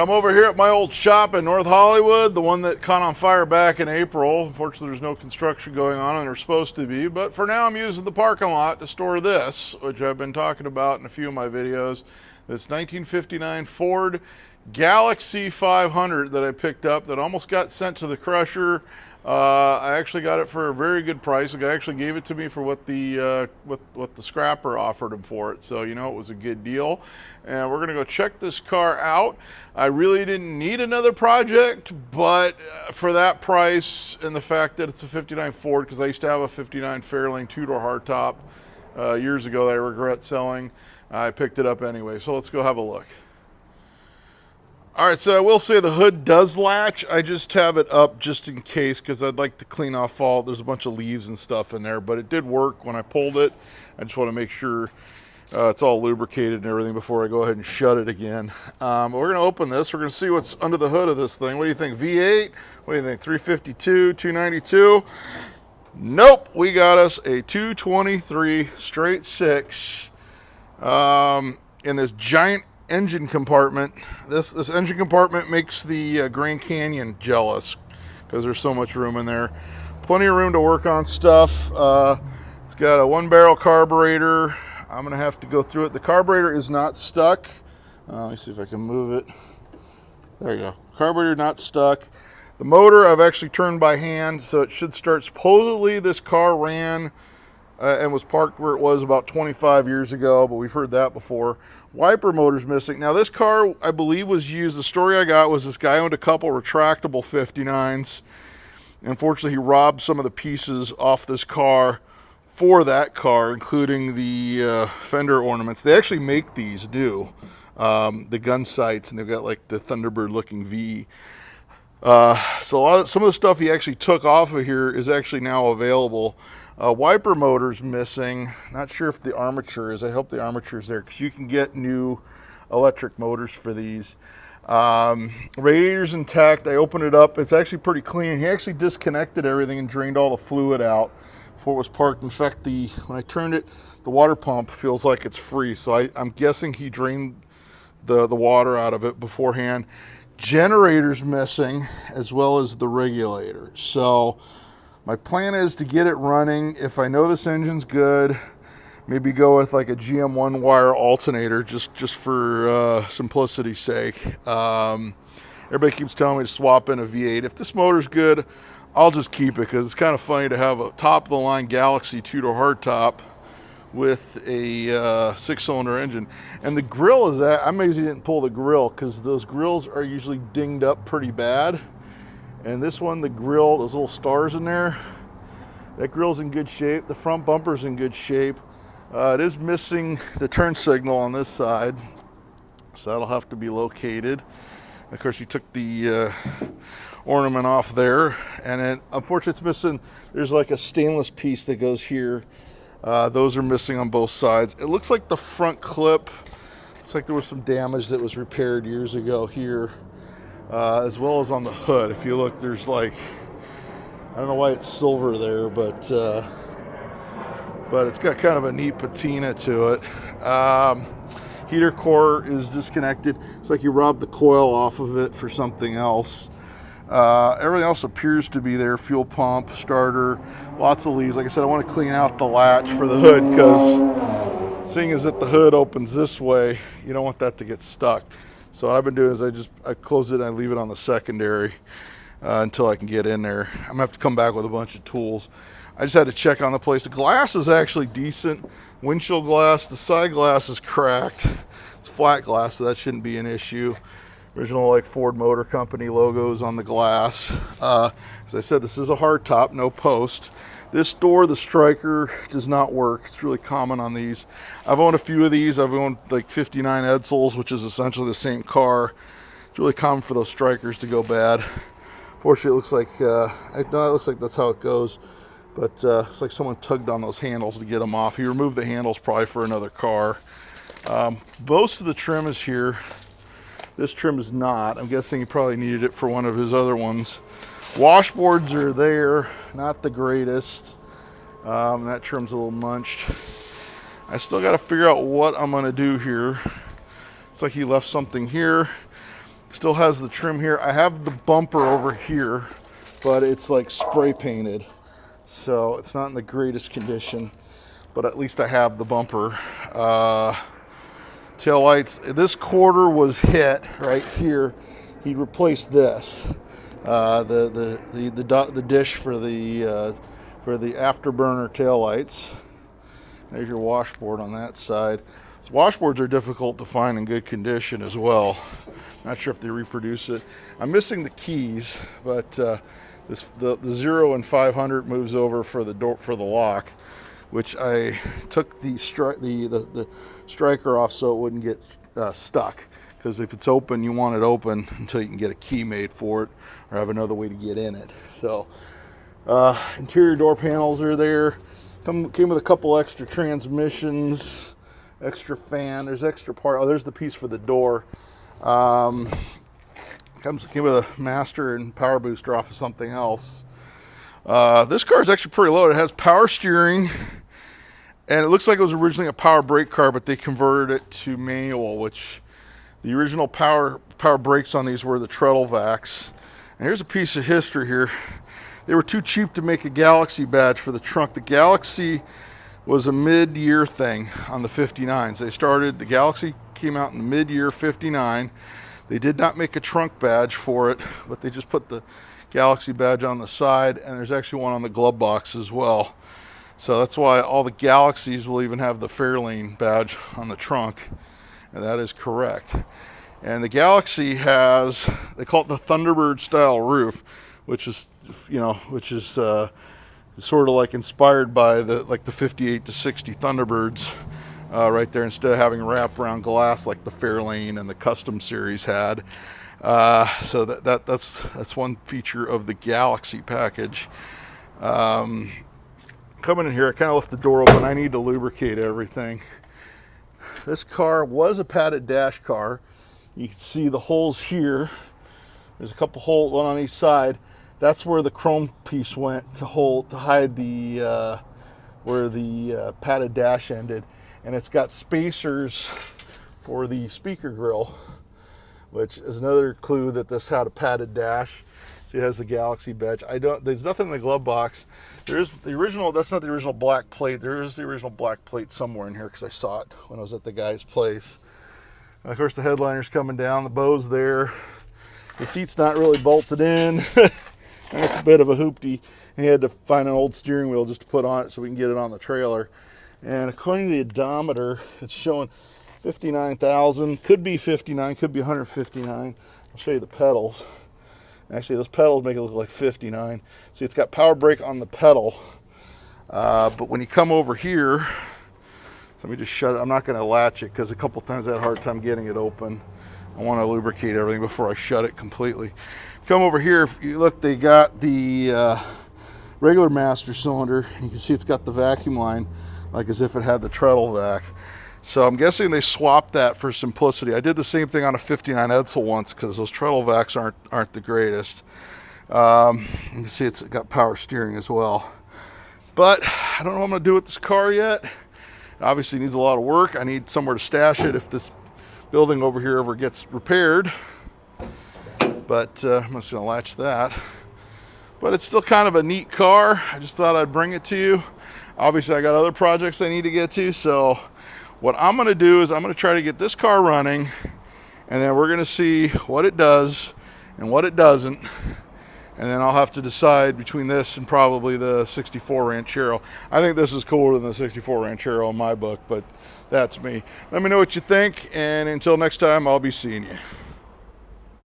I'm over here at my old shop in North Hollywood, the one that caught on fire back in April. Unfortunately, there's no construction going on, and there's supposed to be. But for now, I'm using the parking lot to store this, which I've been talking about in a few of my videos. This 1959 Ford Galaxie 500 that I picked up that almost got sent to the crusher. I actually got it for a very good price. The guy actually gave it to me for what the scrapper offered him for it. So, you know, it was a good deal. And we're going to go check this car out. I really didn't need another project, but for that price and the fact that it's a 59 Ford, because I used to have a 59 Fairlane two-door hardtop years ago that I regret selling, I picked it up anyway. So let's go have a look. All right, so I will say the hood does latch. I just have it up just in case because I'd like to clean off there's a bunch of leaves and stuff in there, but it did work when I pulled it. I just want to make sure it's all lubricated and everything before I go ahead and shut it again. We're going to open this. We're going to see what's under the hood of this thing. What do you think, V8? What do you think, 352, 292? Nope, we got us a 223 straight six in this giant engine compartment. This engine compartment makes the Grand Canyon jealous because there's so much room in there. Plenty of room to work on stuff. It's got a 1-barrel carburetor. I'm gonna have to go through it. The carburetor is not stuck. Let me see if I can move it. There you go. Carburetor not stuck. The motor I've actually turned by hand, so it should start. Supposedly this car ran and was parked where it was about 25 years ago, but we've heard that before. Wiper motor's missing. Now this car, I believe, was used. The story I got was this guy owned a couple retractable 59s. Unfortunately, he robbed some of the pieces off this car for that car, including the fender ornaments. They actually make these new, the gun sights, and they've got like the Thunderbird looking V. So some of the stuff he actually took off of here is actually now available. Wiper motor's missing. Not sure if the armature is. I hope the armature is there because you can get new electric motors for these. Radiator's intact. I opened it up. It's actually pretty clean. He actually disconnected everything and drained all the fluid out before it was parked. In fact, when I turned it, the water pump feels like it's free. So I'm guessing he drained the water out of it beforehand. Generator's missing as well as the regulator. So my plan is to get it running. If I know this engine's good, maybe go with like a GM 1-wire alternator just for simplicity's sake. Everybody keeps telling me to swap in a V8. If this motor's good, I'll just keep it because it's kind of funny to have a top-of-the-line Galaxie two-door hardtop with a 6-cylinder engine. And the grill is that, I'm amazed he didn't pull the grill because those grills are usually dinged up pretty bad. And this one, the grill, those little stars in there, that grill's in good shape. The front bumper's in good shape. It is missing the turn signal on this side, so that'll have to be located. Of course, you took the ornament off there, and then unfortunately it's missing, there's like a stainless piece that goes here. Those are missing on both sides. It looks like the front clip, looks like there was some damage that was repaired years ago here. As well as on the hood. If you look, there's like, I don't know why it's silver there, but it's got kind of a neat patina to it. Heater core is disconnected. It's like you robbed the coil off of it for something else. Everything else appears to be there. Fuel pump, starter, lots of leaves. Like I said, I want to clean out the latch for the hood because seeing as that the hood opens this way, you don't want that to get stuck. So what I've been doing is I close it and I leave it on the secondary until I can get in there. I'm gonna have to come back with a bunch of tools. I just had to check on the place. The glass is actually decent. Windshield glass, the side glass is cracked. It's flat glass, so that shouldn't be an issue. Original like Ford Motor Company logos on the glass. As I said, this is a hardtop, no post. This door, the striker, does not work. It's really common on these. I've owned a few of these. I've owned like 59 Edsels, which is essentially the same car. It's really common for those strikers to go bad. Fortunately, it looks like it looks like that's how it goes. But it's like someone tugged on those handles to get them off. He removed the handles probably for another car. Most of the trim is here. This trim is not. I'm guessing he probably needed it for one of his other ones. Washboards are there, not the greatest. That trim's a little munched. I still got to figure out what I'm going to do here. It's like he left something here. Still has the trim here. I have the bumper over here, but it's like spray painted, so it's not in the greatest condition, but at least I have the bumper. Tail lights, this quarter was hit right here. He replaced this, the dish for the afterburner tail lights. There's your washboard on that side. So washboards are difficult to find in good condition as well. Not sure if they reproduce it. I'm missing the keys, but the 0 and 500 moves over for the door for the lock, which I took the striker off so it wouldn't get stuck. Because if it's open, you want it open until you can get a key made for it or have another way to get in it. So interior door panels are there. Came with a couple extra transmissions, extra fan. There's extra part. Oh, there's the piece for the door. Came with a master and power booster off of something else. This car is actually pretty loaded. It has power steering, and it looks like it was originally a power brake car, but they converted it to manual, which the original power brakes on these were the treadle vacs. And here's a piece of history here. They were too cheap to make a Galaxie badge for the trunk. The Galaxie was a mid-year thing on the 59s. The Galaxie came out in mid-year 59. They did not make a trunk badge for it, but they just put the Galaxie badge on the side, and there's actually one on the glove box as well. So that's why all the Galaxies will even have the Fairlane badge on the trunk, and that is correct. And the Galaxie has, they call it the Thunderbird style roof, which is sort of like inspired by the 58 to 60 Thunderbirds right there, instead of having wraparound glass like the Fairlane and the Custom series had. So that's one feature of the Galaxie package. Coming in here, I kind of left the door open. I need to lubricate everything. This car was a padded dash car. You can see the holes here. There's a couple holes, one on each side. That's where the chrome piece went to hide the where the padded dash ended, and it's got spacers for the speaker grill, which is another clue that this had a padded dash. See, it has the Galaxie badge. There's nothing in the glove box. There's the original. That's not the original black plate. There is the original black plate somewhere in here because I saw it when I was at the guy's place. Of course, the headliner's coming down. The bow's there. The seat's not really bolted in. It's a bit of a hoopty. He had to find an old steering wheel just to put on it so we can get it on the trailer. And according to the odometer, it's showing 59,000. Could be 59, could be 159. I'll show you the pedals. Actually, those pedals make it look like 59. See, it's got power brake on the pedal. But when you come over here, let me just shut it. I'm not going to latch it because a couple times I had a hard time getting it open. I want to lubricate everything before I shut it completely. Come over here, if you look, they got the regular master cylinder. You can see it's got the vacuum line, like as if it had the treadle vac. So I'm guessing they swapped that for simplicity. I did the same thing on a 59 Edsel once because those treadle vacs aren't the greatest. You can see it's got power steering as well. But I don't know what I'm going to do with this car yet. It obviously needs a lot of work. I need somewhere to stash it if this building over here ever gets repaired. But I'm just going to latch that. But it's still kind of a neat car. I just thought I'd bring it to you. Obviously, I got other projects I need to get to. So what I'm going to do is I'm going to try to get this car running, and then we're going to see what it does and what it doesn't. And then I'll have to decide between this and probably the 64 Ranchero. I think this is cooler than the 64 Ranchero in my book, but that's me. Let me know what you think, and until next time, I'll be seeing you.